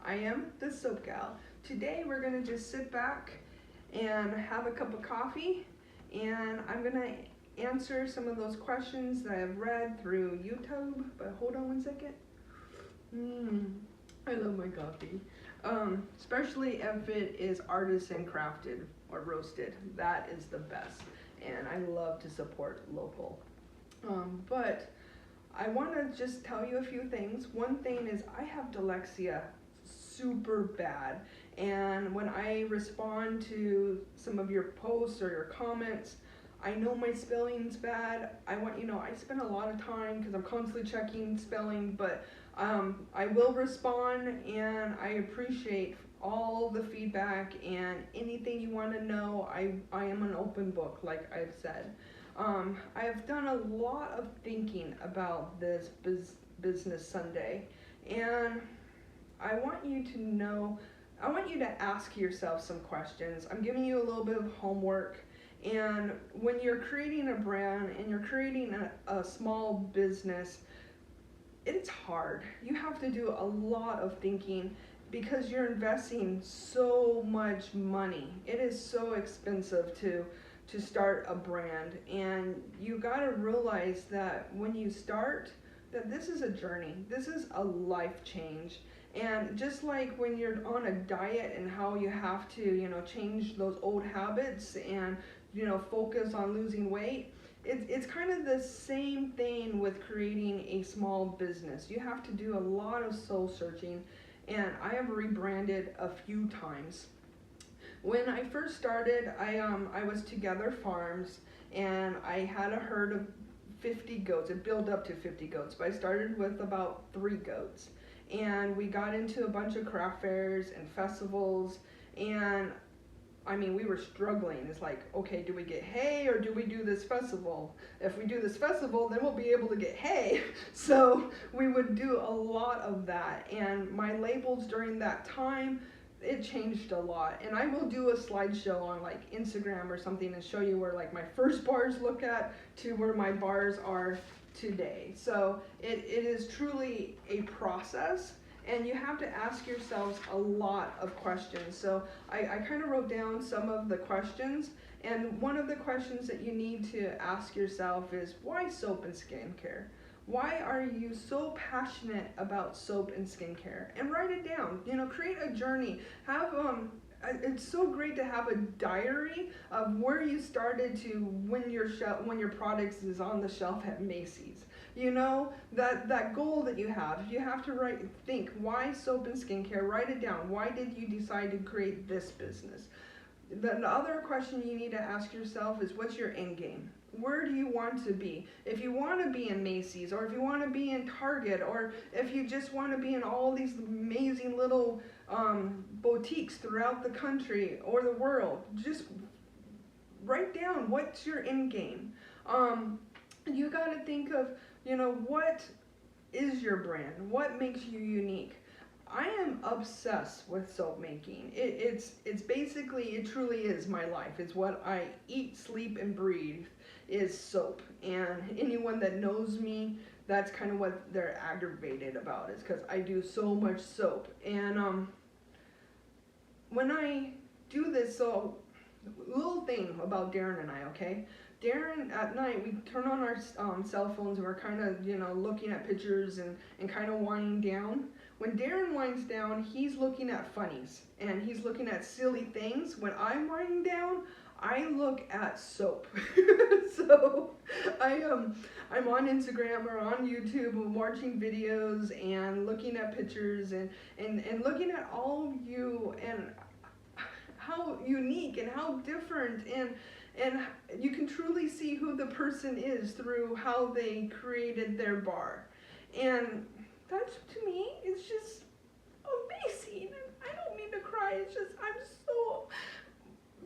I am the Soap Gal. Today we're going to just sit back and have a cup of coffee, and I'm going to answer some of those questions that I've read through YouTube. But hold on one second. I love my coffee. Especially if it is artisan crafted or roasted. That is the best. And I love to support local. But I want to just tell you a few things. One thing is I have dyslexia super bad. And when I respond to some of your posts or your comments, I know my spelling's bad. I want you to know I spend a lot of time because I'm constantly checking spelling, but I will respond, and I appreciate all the feedback and anything you want to know. I am an open book, like I've said. I have done a lot of thinking about this Business Sunday, and I want you to know, I want you to ask yourself some questions. I'm giving you a little bit of homework. And when you're creating a brand and you're creating a small business, it's hard. You have to do a lot of thinking because you're investing so much money. It is so expensive to start a brand, and you got to realize that when you start, that this is a journey. This is a life change. And just like when you're on a diet and how you have to, change those old habits and, focus on losing weight, it's kind of the same thing with creating a small business. You have to do a lot of soul searching, and I have rebranded a few times. When I first started, I was Together Farms, and I had a herd of 50 goats. It built up to 50 goats, but I started with about 3 goats. And we got into a bunch of craft fairs and festivals, and we were struggling. It's like, okay, do we get hay or do we do this festival? If we do this festival, then we'll be able to get hay. So we would do a lot of that. And my labels during that time, it changed a lot. And I will do a slideshow on like Instagram or something and show you where like my first bars look at to where my bars are today. So it is truly a process, and you have to ask yourselves a lot of questions. So I kind of wrote down some of the questions, and one of the questions that you need to ask yourself is, why soap and skincare? Why are you so passionate about soap and skincare? And write it down. Create a journey. It's so great to have a diary of where you started to when your products is on the shelf at Macy's. That goal that you have to think, why soap and skincare? Write it down. Why did you decide to create this business? The other question you need to ask yourself is, what's your end game? Where do you want to be? If you want to be in Macy's, or if you want to be in Target, or if you just want to be in all these amazing little boutiques throughout the country or the world, just write down what's your end game. You got to think of, what is your brand? What makes you unique? I am obsessed with soap making. It's basically, it truly is my life. It's what I eat, sleep, and breathe is soap. And anyone that knows me, that's kind of what they're aggravated about, is because I do so much soap. And when I do this, so little thing about Darren and I, okay? Darren, at night, we turn on our cell phones and we're kind of, looking at pictures and kind of winding down. When Darren winds down, he's looking at funnies and he's looking at silly things. When I'm winding down, I look at soap. So I'm on Instagram or on YouTube and watching videos and looking at pictures and looking at all of you and how unique and how different, and you can truly see who the person is through how they created their bar. And that, to me, is just amazing. I don't mean to cry. It's just, I'm so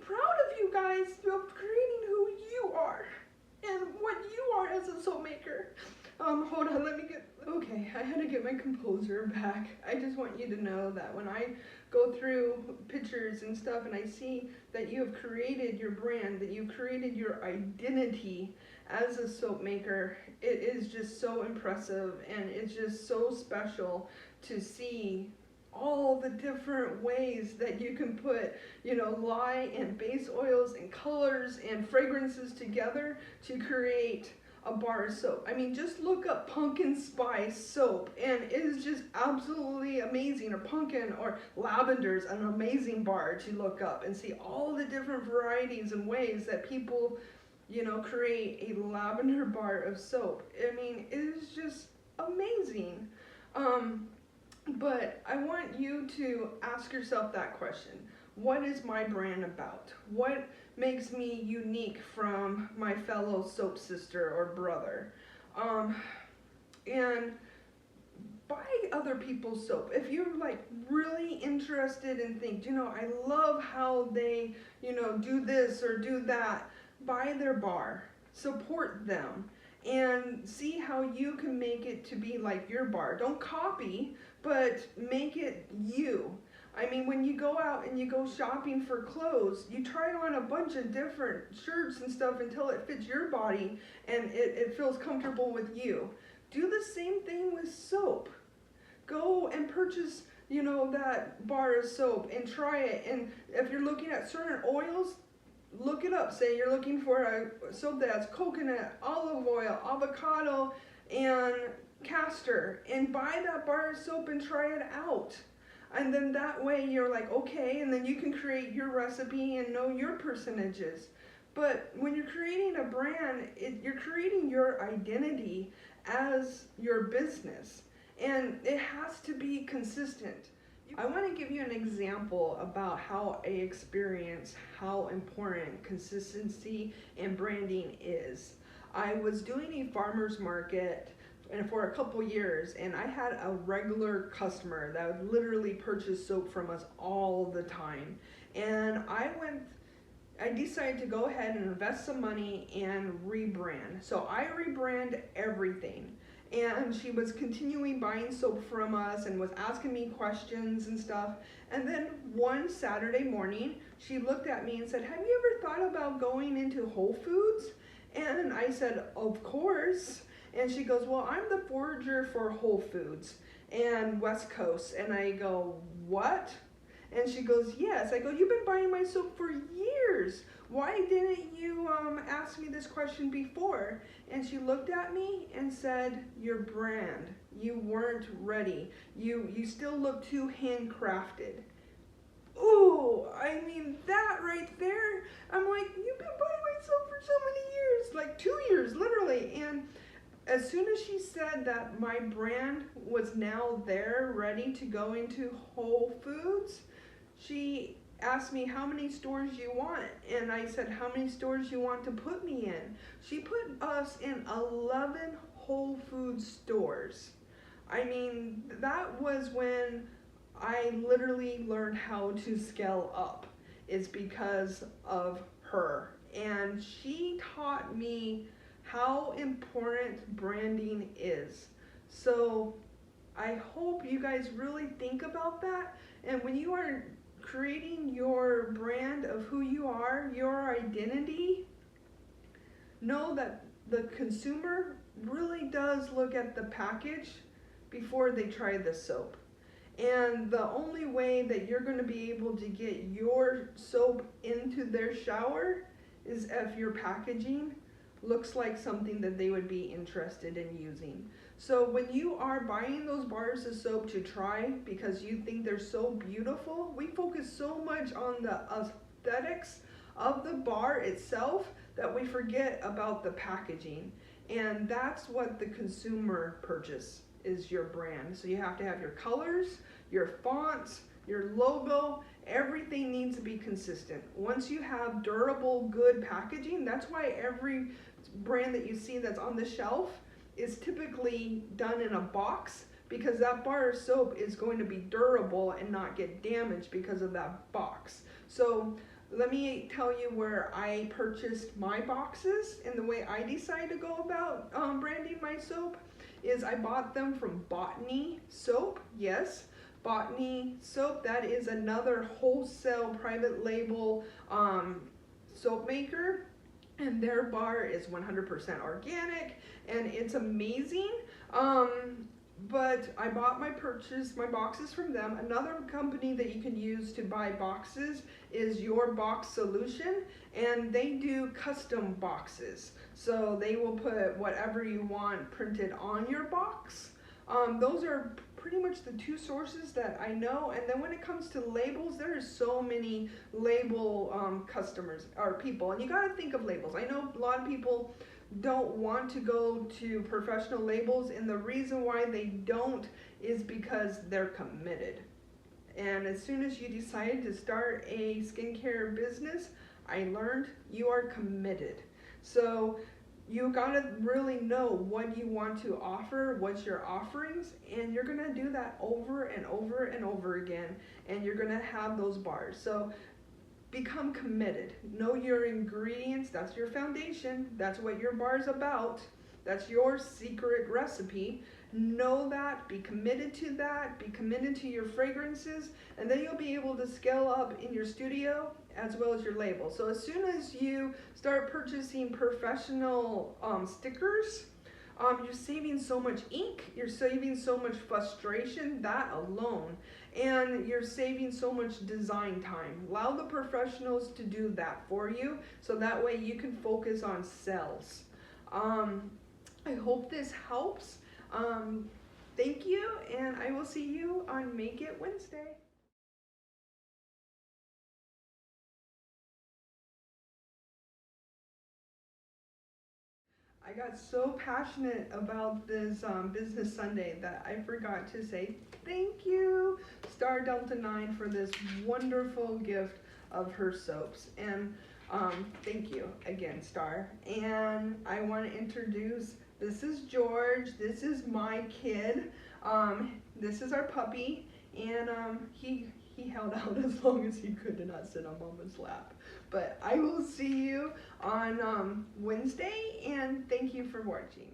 proud of you guys of creating who you are and what you are as a soap maker. Hold on, okay, I had to get my composure back. I just want you to know that when I go through pictures and stuff and I see that you have created your brand, that you've created your identity as a soap maker, it is just so impressive, and it's just so special to see all the different ways that you can put, lye and base oils and colors and fragrances together to create a bar of soap. I mean, just look up pumpkin spice soap and it is just absolutely amazing. Or pumpkin or lavender is an amazing bar to look up and see all the different varieties and ways that people, create a lavender bar of soap. I mean, it is just amazing. But I want you to ask yourself that question. What is my brand about? What makes me unique from my fellow soap sister or brother? And buy other people's soap. If you're like really interested and think, I love how they, do this or do that, buy their bar, support them, and see how you can make it to be like your bar. Don't copy, but make it you. I mean, when you go out and you go shopping for clothes, you try on a bunch of different shirts and stuff until it fits your body and it feels comfortable with you. Do the same thing with soap. Go and purchase, that bar of soap and try it. And if you're looking at certain oils, look it up. Say you're looking for a soap that has coconut, olive oil, avocado, and castor, and buy that bar of soap and try it out. And then that way you're like, okay, and then you can create your recipe and know your percentages. But when you're creating a brand, you're creating your identity as your business, and it has to be consistent. I want to give you an example about how I experience how important consistency and branding is. I was doing a farmer's market and for a couple years, and I had a regular customer that would literally purchase soap from us all the time. And I decided to go ahead and invest some money and rebrand. So I rebrand everything. And she was continuing buying soap from us and was asking me questions and stuff. And then one Saturday morning, she looked at me and said, "Have you ever thought about going into Whole Foods?" And I said, "Of course." And she goes, "Well, I'm the forager for Whole Foods and West Coast." And I go, "What?" And she goes, "Yes." I go, "You've been buying my soap for years. Why didn't you ask me this question before?" And she looked at me and said, "Your brand. You weren't ready. You still look too handcrafted." Ooh, I mean, that right there, I'm like, you've been buying my soap for so many years, like 2 years, literally. And as soon as she said that my brand was now there, ready to go into Whole Foods, she asked me, "How many stores you want?" And I said, "How many stores you want to put me in?" She put us in 11 Whole Foods stores. I mean, that was when I literally learned how to scale up. It's because of her. And she taught me how important branding is. So I hope you guys really think about that. And when you are creating your brand of who you are, your identity, know that the consumer really does look at the package before they try the soap. And the only way that you're going to be able to get your soap into their shower is if your packaging looks like something that they would be interested in using. So when you are buying those bars of soap to try because you think they're so beautiful, we focus so much on the aesthetics of the bar itself that we forget about the packaging. And that's what the consumer purchase is, your brand. So you have to have your colors, your fonts, your logo, everything needs to be consistent. Once you have durable, good packaging, that's why every brand that you see that's on the shelf is typically done in a box, because that bar of soap is going to be durable and not get damaged because of that box. So let me tell you where I purchased my boxes, and the way I decide to go about branding my soap is I bought them from Botany Soap. Yes, Botany Soap, that is another wholesale private label soap maker, and their bar is 100% organic, and it's amazing. but I bought my boxes from them. Another company that you can use to buy boxes is Your Box Solution, and they do custom boxes. So they will put whatever you want printed on your box. Those are pretty much the two sources that I know. And then when it comes to labels, there are so many label customers or people, and you got to think of labels. I know a lot of people don't want to go to professional labels, and the reason why they don't is because they're committed. And as soon as you decide to start a skincare business, I learned you are committed. So you gotta really know what you want to offer, what's your offerings, and you're gonna do that over and over and over again, and you're gonna have those bars. So become committed. Know your ingredients. That's your foundation. That's what your bar is about. That's your secret recipe. Know that. Be committed to that. Be committed to your fragrances. And then you'll be able to scale up in your studio as well as your label. So as soon as you start purchasing professional stickers, you're saving so much ink, you're saving so much frustration, that alone, and you're saving so much design time. Allow the professionals to do that for you, so that way you can focus on sales. I hope this helps. Thank you, and I will see you on Make It Wednesday. I got so passionate about this Business Sunday that I forgot to say thank you, Star Delta 9, for this wonderful gift of her soaps. And thank you again, Star. And I want to introduce, this is George, this is my kid, this is our puppy, and he held out as long as he could to not sit on Mama's lap. But I will see you on Wednesday, and thank you for watching.